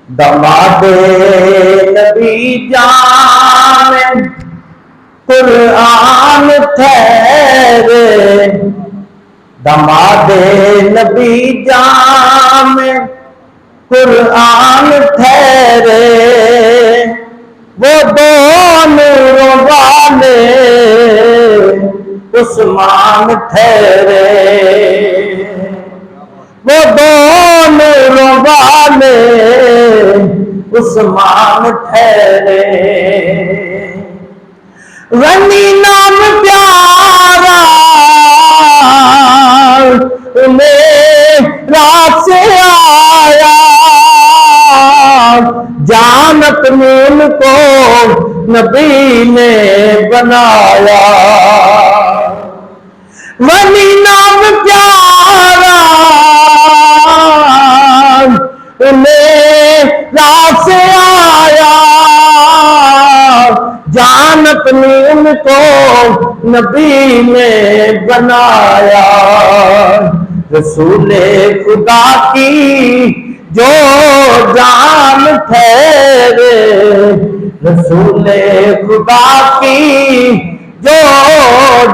دماد نبی جان قرآن ٹھہرے، دماد نبی جان قرآن ٹھہرے، وہ دو نوروں والے عثمان ٹھہرے، وہ دو نوروں والے عثمان ٹھہرے۔ غنی نام پیارا انہیں رات سے آیا، جانت نون کو نبی نے بنایا۔ غنی نام پیارا انہیں رات سے آیا، جانت نون کو نبی نے بنایا۔ رسول خدا کی جو جان ٹھہرے، رسول خدا کی جو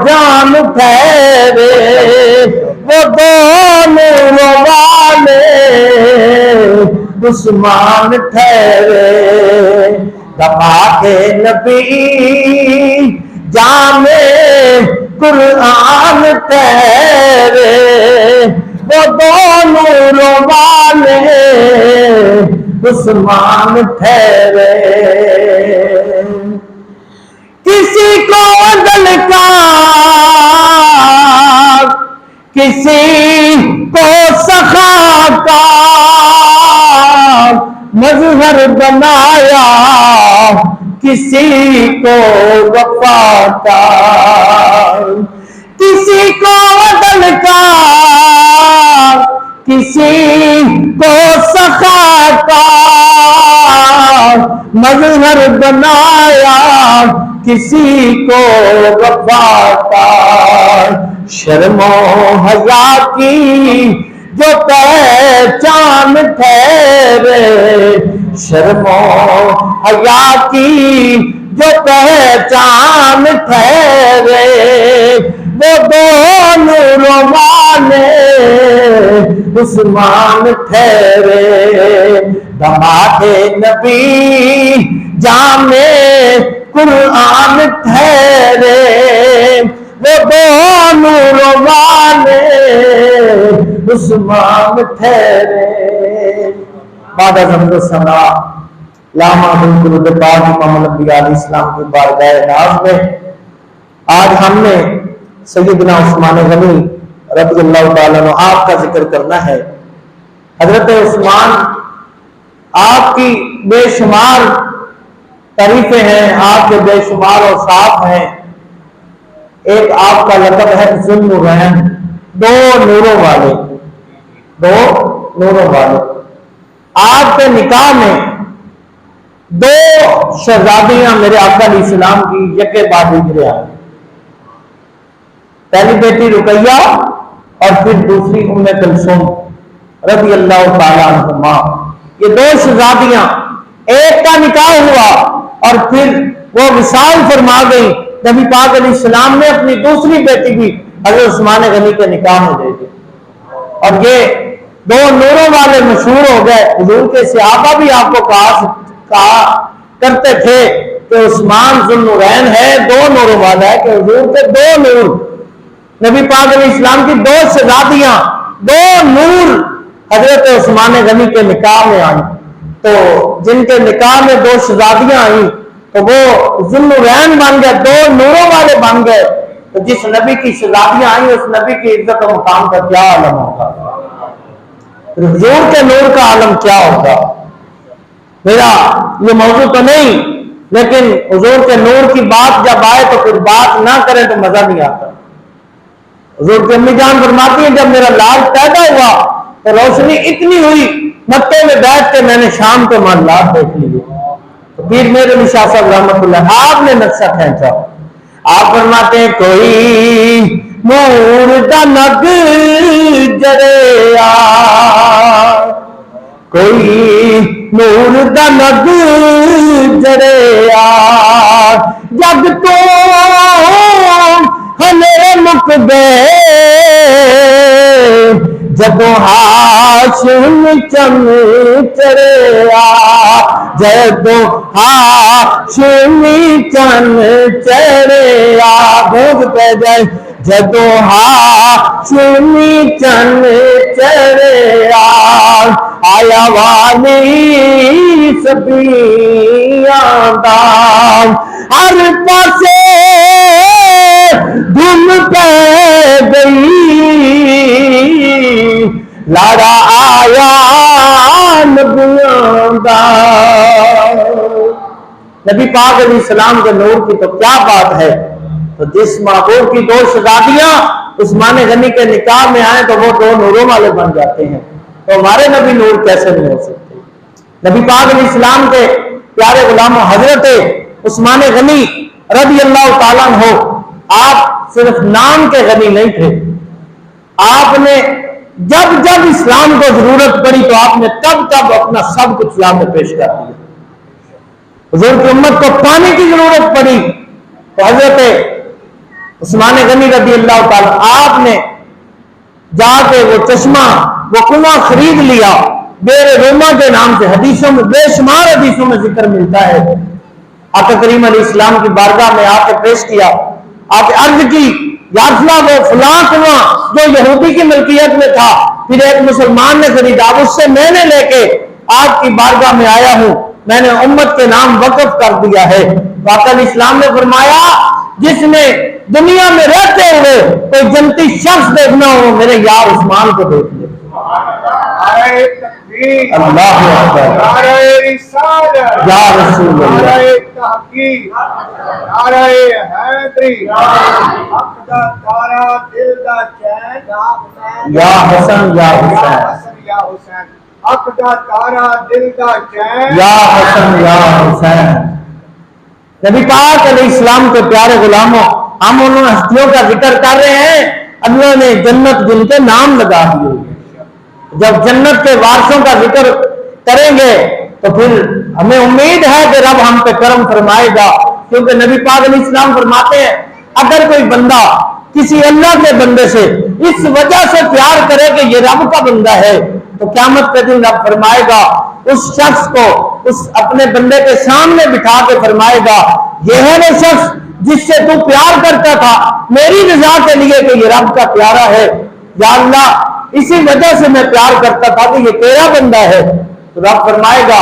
جان ٹھہرے، وہ دو نوروں والے عثمان ٹھہرے۔ دماد نبی جامع قرآن ٹھہرے، وہ دو نوروں والے عثمان ٹھہرے۔ کسی کو دلکار، کسی کو سخا کا مظہر بنایا، کسی کو وفا کا، کسی کو عدل کا، کسی کو سخا کا مظہر بنایا، کسی کو وفا کا۔ شرم و حیا کی جو پہچان ٹھہرے، شرم و حیا کی جو پہچان ٹھہرے، وہ دو نوروں والے عثمان ٹھہرے۔ دماد نبی جامع قرآن ٹھہرے، وہ دو نوروں والے عثمان ٹھہرے۔ بعد از حمد و ثنا لاما بالکل پاک امام الانبیاء علیہ السلام کی بارگاہ ناز میں آج ہم نے سیدنا عثمان غنی رضی اللہ تعالیٰ عنہ آپ کا ذکر کرنا ہے۔ حضرت عثمان آپ کی بے شمار تعریفیں ہیں، آپ کے بے شمار اوصاف ہیں۔ ایک آپ کا لقب ہے ذو النورین، دو نوروں والے، دو نوروں والے۔ آپ کے نکاح میں دو شہزادیاں میرے آقا علیہ السلام کی یکے بعد دیگرے آئیں، پہلی بیٹی رقیہ اور پھر دوسری ام کلثوم رضی اللہ تعالیٰ عنہما۔ یہ دو شہزادیاں، ایک کا نکاح ہوا اور پھر وہ وصال فرما گئی، نبی پاک علیہ السلام نے اپنی دوسری بیٹی بھی حضرت عثمان غنی کے نکاح میں دے دی، اور یہ دو نوروں والے مشہور ہو گئے۔ حضور کے صحابہ بھی آپ کو کہا کرتے تھے کہ عثمان ذو النورین ہے، دو نوروں والا ہے، کہ حضور کے دو نور، نبی پاک علیہ السلام کی دو شہزادیاں، دو نور حضرت عثمان غنی کے نکاح میں آئیں۔ تو جن کے نکاح میں دو شہزادیاں آئیں تو وہ ذو النورین بن گئے، دو نوروں والے بن گئے۔ تو جس نبی کی شہزادیاں آئیں اس نبی کی عزت و مقام کا کیا عالم ہوگا، حضور کے نور کا عالم کیا ہوگا۔ میرا یہ موضوع تو نہیں، لیکن حضور کے نور کی بات جب آئے تو پھر بات نہ کریں تو مزہ نہیں آتا۔ حضور کی امی جان فرماتی ہیں جب میرا لال پیدا ہوا تو روشنی اتنی ہوئی، مکے میں بیٹھ کے میں نے شام کو معاملات دیکھ لیے۔ تو پیر میرے شاہ صاحب رحمۃ اللہ آپ نے نقشہ کھینچا، آپ فرماتے ہیں کوئی نور دا نگ جرے کوئی نور دا لگ جڑیا جگ تو ہمیرے مک گئے جدوں ہاشم چم چڑیا جدوں ہاشم چم چڑیا بھوگ پہ جائے جدوں ہاشم چم چڑیا آیا والی سبیاں دا ہر پاسے دھوم پہ گئی لاڑا آیا نبیاں دا نبی پاک علیہ السلام کے نور کی تو کیا بات ہے. تو جس محبوب کی 2 شہزادیاں عثمان غنی کے نکاح میں آئیں تو وہ 2 نوروں والے بن جاتے ہیں، تو ہمارے نبی نور کیسے نہیں ہو سکتے. نبی پاک علیہ السلام کے پیارے غلام حضرت عثمان غنی رضی اللہ تعالیٰ عنہ آپ صرف نام کے غنی نہیں تھے. آپ نے جب جب اسلام کو ضرورت پڑی تو آپ نے تب اپنا سب کچھ اسلام میں پیش کر دیا. حضور کی امت کو پانی کی ضرورت پڑی تو حضرت عثمان غنی رضی اللہ تعالیٰ آپ نے جا کے وہ چشمہ وہ کنواں خرید لیا. بیر روما کے نام سے حدیثوں میں بے شمار حدیثوں میں ذکر ملتا ہے. آقا کریم علیہ السلام کی بارگاہ میں آ کے پیش کیا، آپ عرض کی یا رسول اللہ وہ فلاں کنواں جو یہودی کی ملکیت میں تھا پھر ایک مسلمان نے خریدا، اس سے میں نے لے کے آپ کی بارگاہ میں آیا ہوں، میں نے امت کے نام وقف کر دیا ہے. آقا علیہ السلام نے فرمایا جس نے دنیا میں رہتے ہوئے کوئی جنتی شخص دیکھنا ہو میرے یار عثمان کو دیکھ لے. اللہ اکبر یا رسول اللہ یا حسن یا حسین یا حسن یا حسین. نبی پاک علیہ السلام کے پیارے غلاموں، ہم ان ہستیوں کا ذکر کر رہے ہیں اللہ نے جنت جن کے نام لگا دیے. جب جنت کے وارثوں کا ذکر کریں گے تو پھر ہمیں امید ہے کہ رب ہم پہ کرم فرمائے گا، کیونکہ نبی پاک علیہ السلام فرماتے ہیں اگر کوئی بندہ کسی اللہ کے بندے سے اس وجہ سے پیار کرے کہ یہ رب کا بندہ ہے تو قیامت کے دن رب فرمائے گا اس شخص کو اس اپنے بندے کے سامنے بٹھا کے فرمائے گا یہ ہے وہ شخص جس سے تو پیار کرتا تھا میری رضا کے لیے کہ یہ رب کا پیارا ہے، یا اللہ اسی وجہ سے میں پیار کرتا تھا کہ یہ تیرا بندہ ہے. تو رب فرمائے گا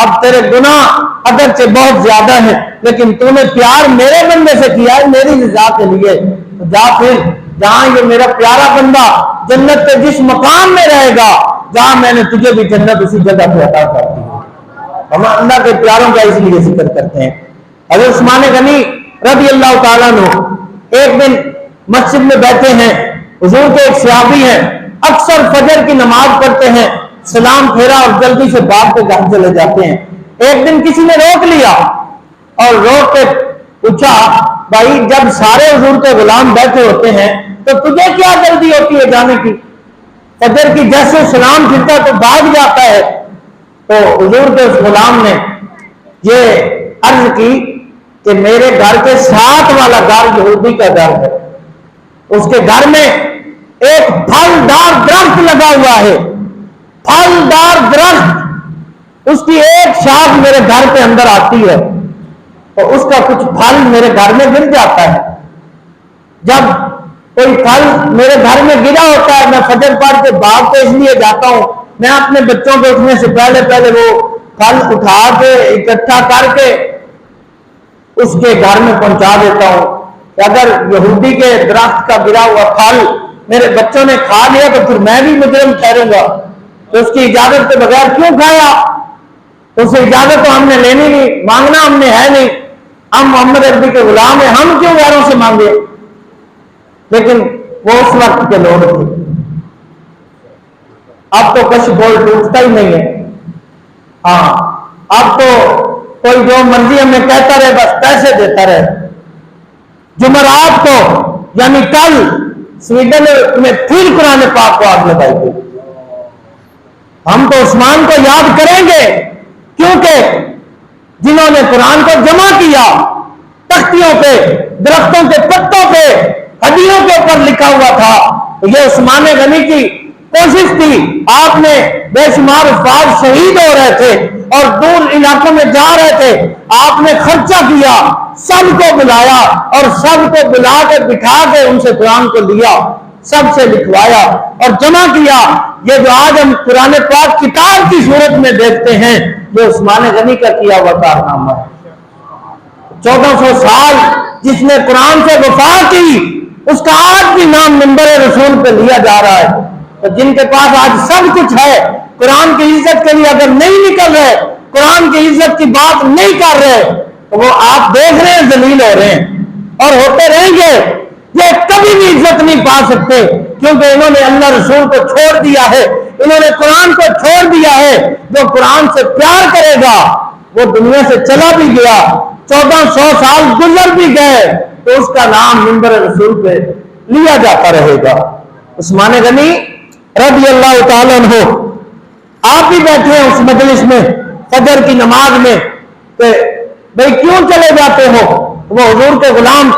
اب تیرے گناہ اگرچہ بہت زیادہ ہیں لیکن تو نے پیار میرے بندے سے کیا ہے میری رضا کے لیے، تو جا پھر جہاں یہ میرا پیارا بندہ جنت کے جس مقام میں رہے گا جہاں میں نے تجھے بھی جنت اسی جگہ پہ عطا کر دی. ہم اللہ کے پیاروں کا اس لیے ذکر کرتے ہیں. حضرت عثمان غنی رضی اللہ تعالیٰ عنہ ایک دن مسجد میں بیٹھے ہیں، حضور کے ایک صحابی ہیں اکثر فجر کی نماز پڑھتے ہیں، سلام پھیرا اور جلدی سے باپ کے گھر چلے جاتے ہیں. ایک دن کسی نے روک لیا اور روک کے پوچھا بھائی جب سارے حضور کے غلام بیٹھے ہوتے ہیں تو تجھے کیا جلدی ہوتی ہے جانے کی؟ فجر کی جیسے سلام پھرتا تو بھاگ جاتا ہے. تو حضور کے اس غلام نے یہ عرض کی کہ میرے گھر کے ساتھ والا گھر یہودی کا گھر ہے، اس کے گھر میں ایک پھلدار درخت لگا ہوا ہے، پھلدار درخت، اس کی ایک شاخ میرے گھر کے اندر آتی ہے اور اس کا کچھ پھل میرے گھر میں گر جاتا ہے. جب کوئی پھل میرے گھر میں گرا ہوتا ہے میں فجر پڑھ کے باغ کو اس لیے جاتا ہوں میں اپنے بچوں کے اٹھنے سے پہلے وہ پھل اٹھا کے اکٹھا کر کے اس کے گھر میں پہنچا دیتا ہوں کہ اگر یہودی کے درخت کا گرا ہوا پھل میرے بچوں نے کھا لیا تو پھر میں بھی مجرم ٹھہروں گا. تو اس کی اجازت کے بغیر کیوں کھایا؟ اس سے اجازت تو ہم نے لینی نہیں، مانگنا ہم نے ہے نہیں، ہم محمد عربی کے غلام ہیں، ہم کیوں غیروں سے مانگے؟ لیکن وہ اس وقت کے لوگ تھے. اب تو کچھ بول ٹوٹتا ہی نہیں ہے. ہاں اب تو کوئی جو مرضی ہمیں کہتا رہے بس پیسے دیتا رہے. جمعرات کو یعنی کل سویڈن میں پھر قرآن پاک کو آگ لگائی گئی. ہم تو عثمان کو یاد کریں گے، کیونکہ جنہوں نے قرآن کو جمع کیا تختیوں پہ، درختوں کے پتوں پہ، ہڈیوں کے اوپر لکھا ہوا تھا، تو یہ عثمان غنی کی کوشش تھی۔ آپ نے بے شمار افراد شہید ہو رہے تھے اور دور علاقوں میں جا رہے تھے، آپ نے خرچہ کیا، سب کو بلایا اور سب کو بلا کے بٹھا کے ان سے قرآن کو لیا، سب سے لکھوایا اور جمع کیا۔ یہ جو آج ہم قرآن پاک کتاب کی صورت میں دیکھتے ہیں، یہ عثمان غنی کا کیا ہوا کارنامہ ہے۔ 1400 سال جس نے قرآن سے وفا کی، اس کا آج بھی نام منبر رسول پہ لیا جا رہا ہے۔ تو جن کے پاس آج سب کچھ ہے، قرآن کی عزت کے لیے اگر نہیں نکل رہے، قرآن کی عزت کی بات نہیں کر رہے، تو وہ آپ دیکھ رہے ہیں ذلیل ہو رہے ہیں اور ہوتے رہیں گے۔ یہ کبھی بھی عزت نہیں پا سکتے، کیونکہ انہوں نے اللہ رسول کو چھوڑ دیا ہے، انہوں نے قرآن کو چھوڑ دیا ہے۔ جو قرآن سے پیار کرے گا وہ دنیا سے چلا بھی گیا، 1400 سال گزر بھی گئے، تو اس کا نام منبر رسول پہ لیا جاتا رہے گا۔ عثمان غنی رضی اللہ تعالیٰ عنہ، آپ بھی بیٹھے ہیں اس مجلس میں فجر کی نماز میں، کہ بھئی کیوں چلے جاتے ہو؟ وہ حضور کے غلام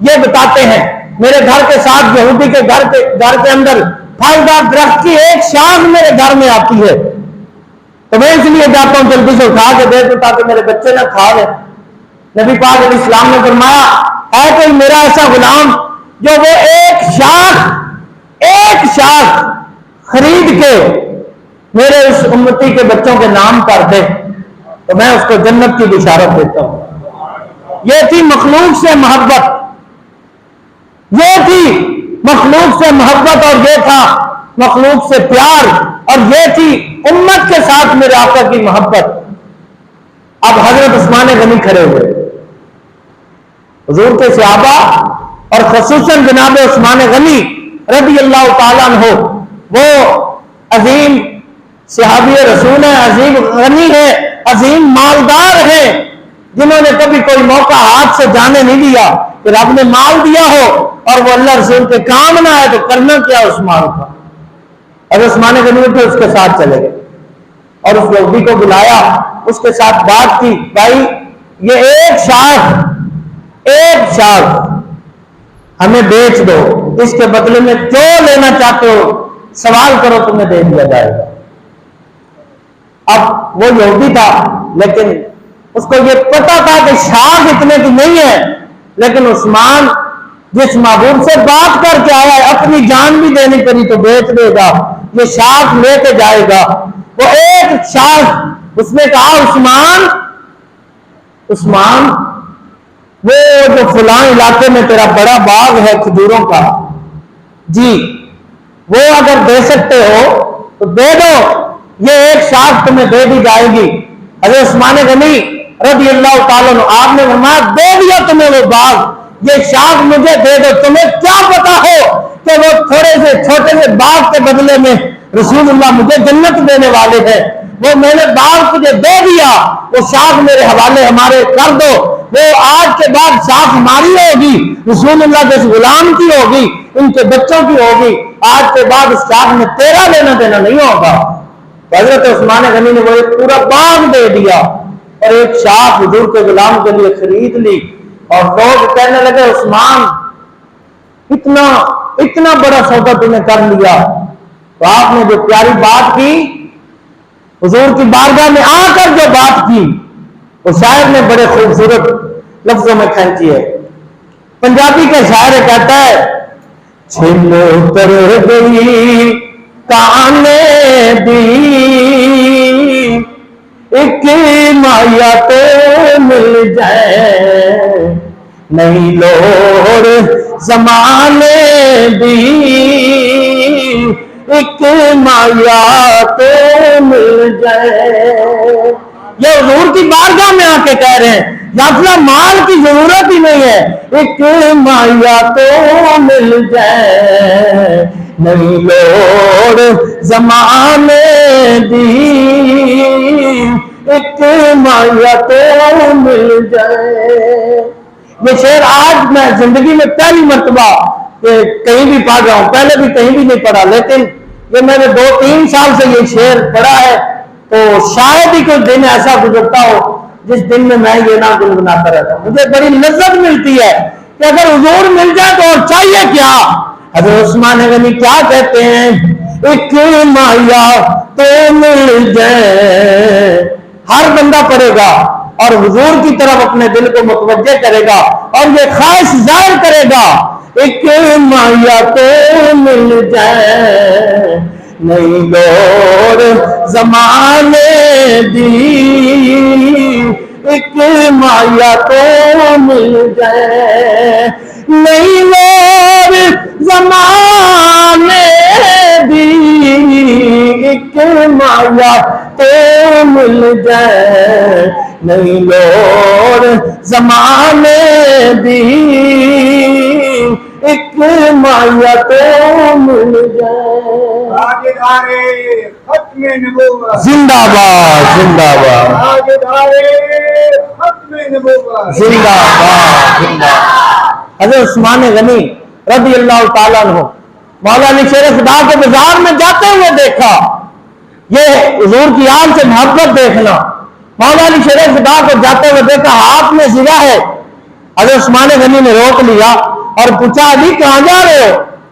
یہ بتاتے ہیں، میرے گھر کے ساتھ یہودی کے گھر کے اندر پھلدار درخت کی ایک شاخ میرے گھر میں آتی ہے، تو میں اس لیے جاتا ہوں جلدی سے اٹھا کے دے دوں تاکہ میرے بچے نہ کھا لیں۔ نبی پاک علیہ السلام نے فرمایا، ہے کوئی میرا ایسا غلام جو وہ ایک شاخ خرید کے میرے اس امتی کے بچوں کے نام کر دے تو میں اس کو جنت کی بشارت دیتا ہوں۔ یہ تھی مخلوق سے محبت، یہ تھی مخلوق سے محبت، اور یہ تھا مخلوق سے پیار، اور یہ تھی امت کے ساتھ میرے آقا کی محبت۔ اب حضرت عثمان غنی کھڑے ہوئے، حضور کے صحابہ اور خصوصاً جناب عثمان غنی رضی اللہ تعالیٰ عنہ، وہ عظیم صحابی رسول ہیں، عظیم غنی ہیں، عظیم مالدار ہیں، جنہوں نے کبھی کوئی موقع ہاتھ سے جانے نہیں دیا کہ رب نے مال دیا ہو اور وہ اللہ رسول کے کام نہ آئے تو کرنا کیا عثمان کا۔ اور عثمان غنی اٹھے، اس کے ساتھ چلے گئے اور اس یہودی کو بلایا، اس کے ساتھ بات کی، بھائی یہ ایک شاخ ہمیں بیچ دو، اس کے بدلے میں جو لینا چاہتے ہو سوال کرو، تمہیں دے دیا جائے گا۔ اب وہ یہودی تھا، لیکن اس کو یہ پتا تھا کہ شاخ اتنے کی نہیں ہے، لیکن عثمان جس معبود سے بات کر کے آیا ہے، اپنی جان بھی دینی پڑی تو بیچ دے گا، یہ شاخ لے کے جائے گا۔ وہ ایک شاخ، اس نے کہا عثمان وہ جو فلاں علاقے میں تیرا بڑا باغ ہے کھجوروں کا، جی وہ اگر دے سکتے ہو تو دے دو، یہ ایک شاخ تمہیں دے دی جائے گی۔ حضرت عثمان غنی رضی اللہ تعالیٰ عنہ، آپ نے فرمایا دے دیا تمہیں وہ باغ، یہ شاخ مجھے دے دو۔ تمہیں کیا پتا ہو کہ وہ تھوڑے سے چھوٹے سے باغ کے بدلے میں رسول اللہ مجھے جنت دینے والے ہیں؟ وہ میں نے باغ تجھے دے دیا، وہ شاخ میرے حوالے ہمارے کر دو، وہ آج کے بعد شاخ ہماری ہوگی، رسول اللہ کے غلام کی ہوگی، ان کے بچوں کی ہوگی، آج کے بعد اس شاخ میں تیرا لینا دینا نہیں ہوگا۔ حضرت عثمان غنی نے وہ ایک پورا باغ دے دیا اور ایک شاخ حضور کے غلام کے لیے خرید لی، اور لوگ کہنے لگے عثمان اتنا بڑا سودا تم نے کر لیا۔ تو آپ نے جو پیاری بات کی، حضور کی بارگاہ میں آ کر جو بات کی، وہ شاعر نے بڑے خوبصورت لفظوں میں کھینچی ہے۔ پنجابی کا شاعر کہتا ہے، چھل کر گئی کانے دی ایک مایا تو مل جائے، نہیں لوڑ زمانے دی ایک مایا تو مل جائے۔ یہ حضور کی بارگاہ میں آ کے کہہ رہے ہیں، یافلہ مال کی ضرورت ہی نہیں ہے، ایک مایا تو مل جائے، نہیں لوڑ زمانے دی ایک مایا تو مل جائے۔ یہ شعر آج میں زندگی میں پہلی مرتبہ کہ کہیں بھی پڑھ رہا ہوں، پہلے بھی کہیں بھی نہیں پڑھا، لیکن یہ میں نے 2-3 سال سے یہ شعر پڑھا ہے، تو شاید ہی کوئی دن ایسا گزرتا ہو جس دن میں یہ نہ گنگناتا رہتا ہوں۔ مجھے بڑی لذت ملتی ہے کہ اگر حضور مل جائے تو اور چاہیے کیا۔ حضرت عثمان غنی کیا کہتے ہیں، ایک مایا تو مل جائے، ہر بندہ پڑھے گا اور حضور کی طرف اپنے دل کو متوجہ کرے گا اور یہ خواہش ظاہر کرے گا، ایک مایا تو مل جائے، نہیں لوڑ زمانے دی، ایک مایا تو مل جائے، نہیں لوڑ زمانے دی، ایک مایا تو مل جائے، نہیں لوڑ زمانے دی، ایک مایا تو مل جائے۔ ختم نبوت زندہ باد، زندہ باد، ختم نبوت زندہ باد، زندہ باد۔ حضرت عثمان غنی رضی اللہ تعالیٰ عنہ مولا علی شیر خدا کے بازار میں جاتے ہوئے دیکھا، یہ حضور کی آل سے محبت دیکھنا، مولا علی شیر خدا کو جاتے ہوئے دیکھا، ہاتھ میں زرہ ہے۔ حضرت عثمان غنی نے روک لیا اور پوچھا علی کہاں جا رہے ہو؟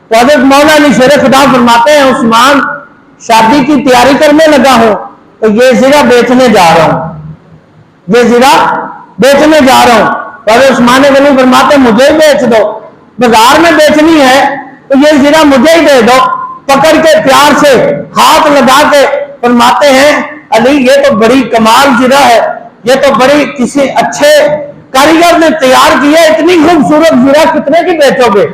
تو حضرت مولا علی شیر خدا فرماتے ہیں عثمان شادی کی تیاری کرنے لگا ہوں تو یہ زرہ بیچنے جا رہا ہوں، یہ زرہ بیچنے جا رہا ہوں۔ تو حضرت عثمان غنی فرماتے ہیں مجھے ہی بیچ دو، بازار میں بیچنی ہے تو یہ زرہ مجھے ہی دے دو۔ پکڑ کے پیار سے ہاتھ لگا کے فرماتے ہیں علی یہ تو بڑی کمال زرہ ہے، یہ تو بڑی کسی اچھے کاریگر نے تیار کی ہے، اتنی خوبصورت زرہ کتنے کی بیچو گے؟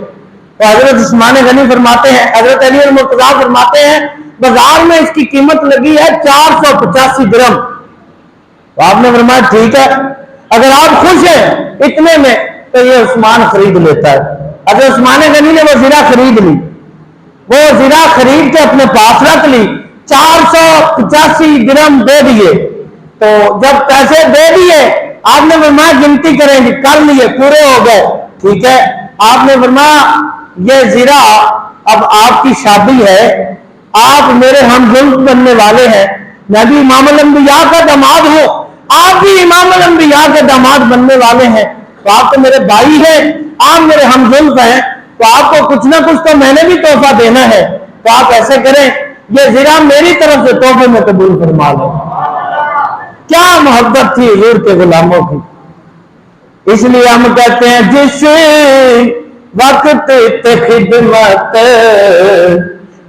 تو حضرت عثمان غنی فرماتے ہیں، حضرت علی المرتضیٰ فرماتے ہیں بازار میں اس کی قیمت لگی ہے 485 درہم۔ تو آپ نے فرمایا ٹھیک ہے، اگر آپ خوش ہیں اتنے میں تو یہ عثمان خرید لیتا ہے۔ حضرت عثمان غنی نے وہ زرہ خرید لی، وہ زرہ خرید کے اپنے پاس رکھ لی، 485 درہم دے دیے۔ تو جب پیسے دے دیے آپ نے فرمایا گنتی کریں گے، کر لیے پورے ہو گئے، ٹھیک ہے۔ آپ نے فرمایا یہ زرہ اب آپ کی شادی ہے، آپ میرے ہم جنس بننے والے ہیں، میں بھی امام الانبیاء کا داماد ہوں، آپ بھی امام الانبیاء کے داماد بننے والے ہیں، تو آپ تو میرے بھائی ہیں، آپ میرے ہم جنس ہیں، تو آپ کو کچھ نہ کچھ تو میں نے بھی تحفہ دینا ہے، تو آپ ایسے کریں یہ زرہ میری طرف سے تحفے میں قبول فرما لیں۔ کیا محبت تھی حضور کے غلاموں کی۔ اس لیے ہم کہتے ہیں جس وقت خدمت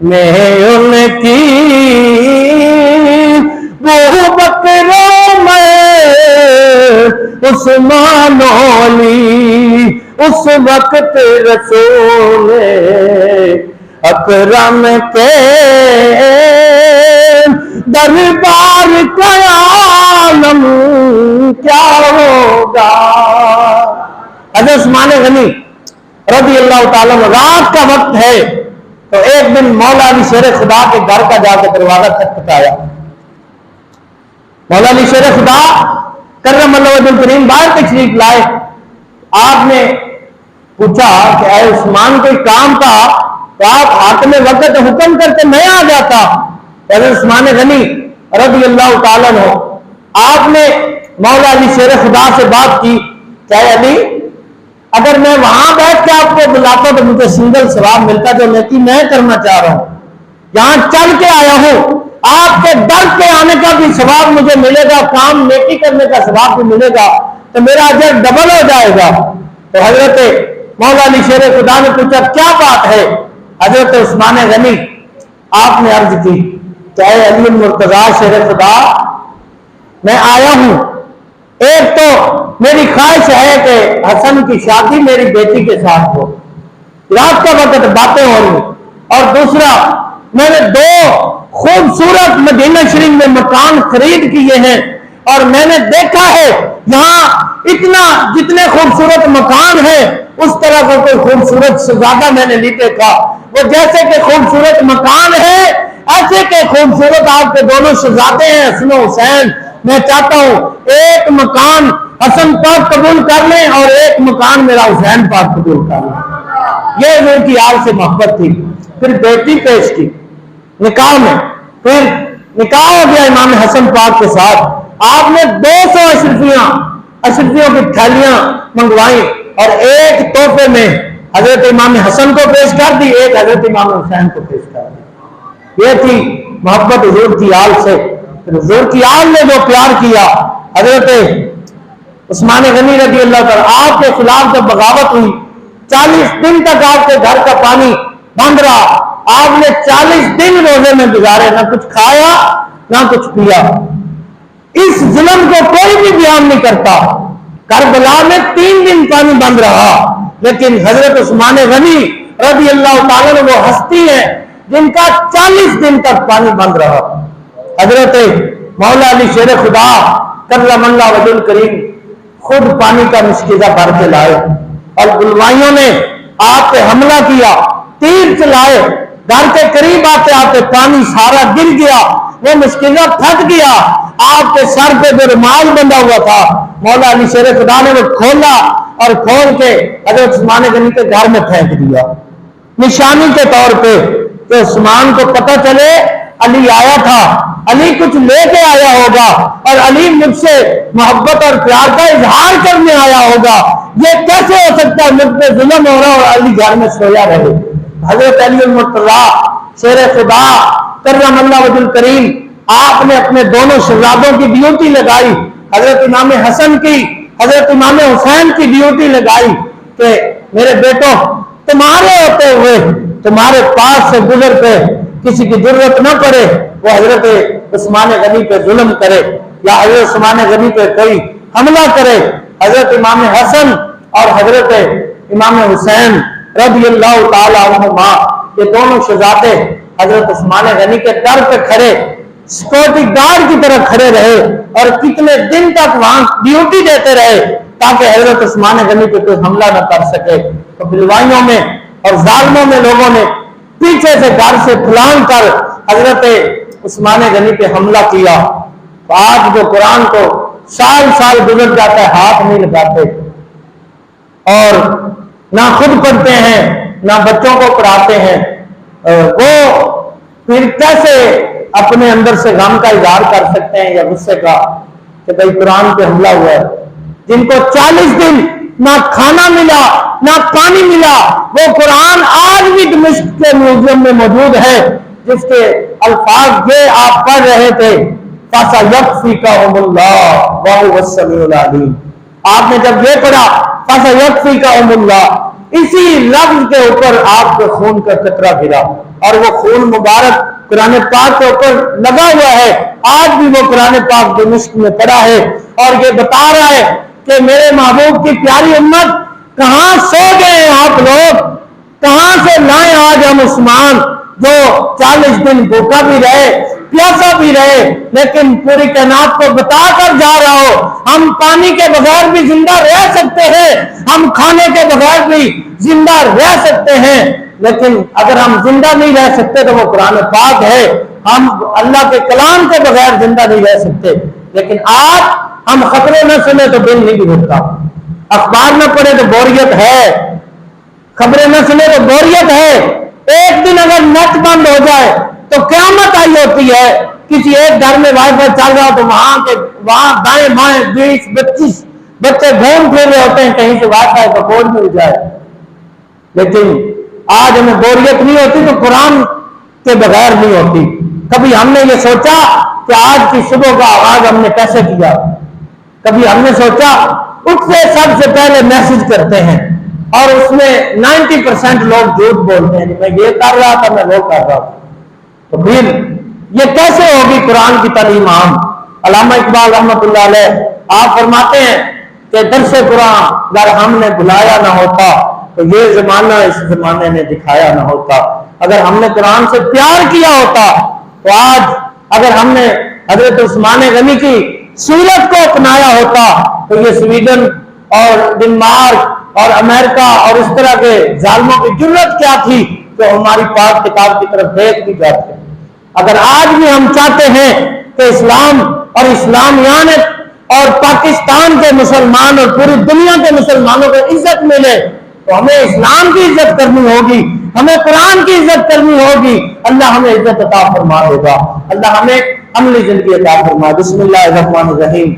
میں ان کی وہ بکروں میں عثمان علی، اس وقت رسول اکرم کے دربار کا عالم کیا ہوگا۔ حضرت عثمان غنی رضی اللہ تعالیٰ عنہ رات کا وقت ہے تو ایک دن مولا علی شیر خدا کے گھر کا جا کے دروازہ کھٹکھٹایا۔ مولا علی شیر خدا کرم اللہ وجہ الکریم باہر تشریف لائے۔ آپ نے پوچھا کہ اے عثمان کوئی کام تھا تو آپ حاکم وقت حکم کرتے میں آ جاتا۔ حضرت عثمان غنی رضی اللہ تعالیٰ عنہ آپ نے مولا علی شیر خدا سے بات کی کہ اے علی اگر میں وہاں بیٹھ کے آپ کو بلاتا تو مجھے سنگل ثواب ملتا جو نیکی میں کرنا چاہ رہا ہوں، یہاں چل کے آیا ہوں، آپ کے در کے آنے کا بھی ثواب مجھے ملے گا، کام نیکی کرنے کا ثواب بھی ملے گا، تو میرا اجر ڈبل ہو جائے گا۔ تو حضرت مولا علی شیر خدا نے پوچھا کیا بات ہے؟ حضرت عثمان غنی آپ نے عرض کی کہ اے علی المرتضیٰ شیر خدا میں آیا ہوں، ایک تو میری خواہش ہے کہ حسن کی شادی میری بیٹی کے ساتھ ہو، رات کا وقت باتیں ہو رہی، اور دوسرا میں نے 2 خوبصورت مدینہ شریف میں مکان خرید کیے ہیں اور میں نے دیکھا ہے یہاں اتنا جتنے خوبصورت مکان ہیں اس طرح کا کوئی خوبصورت شہزادہ میں نے نہیں دیکھا، وہ جیسے کہ خوبصورت مکان ہے ایسے کہ خوبصورت آپ کے دونوں شہزادے ہیں حسن و حسین، میں چاہتا ہوں ایک مکان حسن پاک قبول کر لیں اور ایک مکان میرا حسین پاک قبول کر لیں۔ یہ ان کی آل سے محبت تھی۔ پھر بیٹی پیش کی، نکاح میں. پھر نکاح ہو گیا امام حسن پاک کے ساتھ. آپ نے 200 اشرفیوں کی تھیلیاں منگوائیں اور ایک تحفے میں حضرت امام حسن کو پیش کر دی, ایک حضرت امام حسین کو پیش کر دی. یہ تھی محبت حضور کی آل سے. حضور کی آل نے جو پیار کیا, حضرت عثمان غنی رضی اللہ تعالیٰ آپ کے خلاف جب بغاوت ہوئی, 40 دن تک آپ کے گھر کا پانی بند رہا. آپ نے 40 دن روزے میں گزارے, نہ کچھ کھایا نہ کچھ پیا. اس ظلم کو کوئی بھی بیان نہیں کرتا. کربلا میں 3 دن پانی بند رہا, لیکن حضرت عثمان غنی رضی اللہ تعالیٰ وہ ہستی ہے جن کا 40 دن تک پانی بند رہا. حضرت مولا علی شیر خدا کرم اللہ وجہ الکریم خود پانی کا مشکزہ بھر کے لائے اور بلوائیوں نے آپ پہ حملہ کیا, تیر چلائے. گھر کے قریب آتے آتے پانی سارا گر گیا, وہ مشکزہ پھٹ گیا. آپ کے سر پہ جو رومال بندھا ہوا تھا مولا علی شیر خدا نے وہ کھولا اور کھول کے حضرت عثمان غنی کے گھر میں پھینک دیا, نشانی کے طور پہ کہ عثمان کو پتہ چلے علی آیا تھا, علی کچھ لے کے آیا ہوگا اور علی مجھ سے محبت اور پیار کا اظہار کرنے آیا ہوگا. یہ کیسے ہو سکتا ہے مجھ پہ ظلم ہو رہا اور علی گھر میں سویا رہے. حضرت علی المرتضیٰ شیر خدا کرم اللہ وجہ الکریم آپ نے اپنے دونوں شہزادوں کی ڈیوٹی لگائی, حضرت امام حسن کی حضرت امام حسین کی ڈیوٹی لگائی کہ میرے بیٹوں تمہارے ہوتے ہوئے تمہارے پاس سے گزر پہ کسی کی ضرورت نہ پڑے وہ حضرت عثمان غنی پہ ظلم کرے یا حضرت عثمان غنی پہ کوئی حملہ کرے. حضرت امام حسن اور حضرت امام حسین رضی اللہ تعالی عنہما یہ دونوں شہزادے حضرت عثمان غنی کے در پہ کھڑے سیکورٹی گارڈ کی طرح کھڑے رہے اور کتنے دن تک وہاں ڈیوٹی دیتے رہے تاکہ حضرت عثمان غنی پہ کوئی حملہ نہ کر سکے. تو بلوائیوں میں اور ظالموں میں لوگوں نے پیچھے سے گھر سے پھلانگ کر حضرت عثمان غنی پہ حملہ کیا. آج جو قرآن کو سال سال گزر جاتا ہے ہاتھ نہیں لگاتے اور نہ خود پڑھتے ہیں نہ بچوں کو پڑھاتے ہیں, وہ پھر کیسے اپنے اندر سے غم کا اظہار کر سکتے ہیں یا غصے کا کہ بھائی قرآن پہ حملہ ہوا ہے. جن کو 40 دن نہ کھانا ملا نہ پانی ملا, وہ قرآن آج بھی دمشق کے میوزیم میں موجود ہے جس کے الفاظ یہ آپ پڑھ رہے تھے فَسَيَكْفِيكَهُمُ اللَّهُ وَهُوَ السَّمِيعُ الْعَلِيمُ. آپ نے جب یہ پڑھا فَسَيَكْفِيكَهُمُ اللَّهُ, اسی لفظ کے اوپر آپ کے خون کا قطرہ گرا اور وہ خون مبارک قرآن پاک کے اوپر لگا ہوا ہے. آج بھی وہ قرآن پاک دمشق میں پڑا ہے اور یہ بتا رہا ہے کہ میرے محبوب کی پیاری امت کہاں سو گئے ہیں آپ لوگ, کہاں سے لائیں آج ہم عثمان جو 40 دن بھوکا بھی رہے پیاسا بھی رہے لیکن پوری کائنات کو بتا کر جا رہا ہو ہم پانی کے بغیر بھی زندہ رہ سکتے ہیں, ہم کھانے کے بغیر بھی زندہ رہ سکتے ہیں, لیکن اگر ہم زندہ نہیں رہ سکتے تو وہ قرآن پاک ہے. ہم اللہ کے کلام کے بغیر زندہ نہیں رہ سکتے, لیکن آج ہم خبریں نہ سنیں تو دل نہیں گزرتا, اخبار نہ پڑھے تو بوریت ہے, خبریں نہ سنیں تو بوریت ہے. ایک دن اگر نیٹ بند ہو جائے تو قیامت آئی ہوتی ہے. کسی ایک گھر میں وائی فائی چل رہا تو وہاں دائیں بائیں 20-25 بچے گھوم پھر رہے ہوتے ہیں کہیں سے وائی فائی کا کوڈ مل جائے. لیکن آج ہمیں بوریت نہیں ہوتی تو قرآن کے بغیر نہیں ہوتی. کبھی ہم نے یہ سوچا کہ آج کی صبح کا آغاز ہم نے کیسے کیا, کبھی ہم نے سوچا اٹھتے سب سے پہلے میسج کرتے ہیں اور اس میں 90% لوگ جھوٹ بولتے ہیں, میں یہ کر رہا تھا میں وہ کر رہا تھا. تو پھر یہ کیسے ہوگی قرآن کی تعلیم عام. علامہ اقبال رحمۃ اللہ علیہ آپ فرماتے ہیں کہ درس قرآن اگر ہم نے بلایا نہ ہوتا تو یہ زمانہ اس زمانے نے دکھایا نہ ہوتا. اگر ہم نے قرآن سے پیار کیا ہوتا تو آج اگر ہم نے حضرت عثمان غنی کی سیرت کو اپنایا ہوتا تو یہ سویڈن اور ڈنمارک اور امریکہ اور اس طرح کے ظالموں کی جرت کیا تھی جو ہماری پاک کتاب کی طرف دیکھ بھی جاتے. اگر آج بھی ہم چاہتے ہیں کہ اسلام اور اسلامیانت اور پاکستان کے مسلمان اور پوری دنیا کے مسلمانوں کو عزت ملے تو ہمیں اسلام کی عزت کرنی ہوگی, ہمیں قرآن کی عزت کرنی ہوگی، اللہ ہمیں عزت عطا فرما دے گا، اللہ ہمیں عملی زندگی عطا فرما۔ بسم اللہ الرحمن الرحیم۔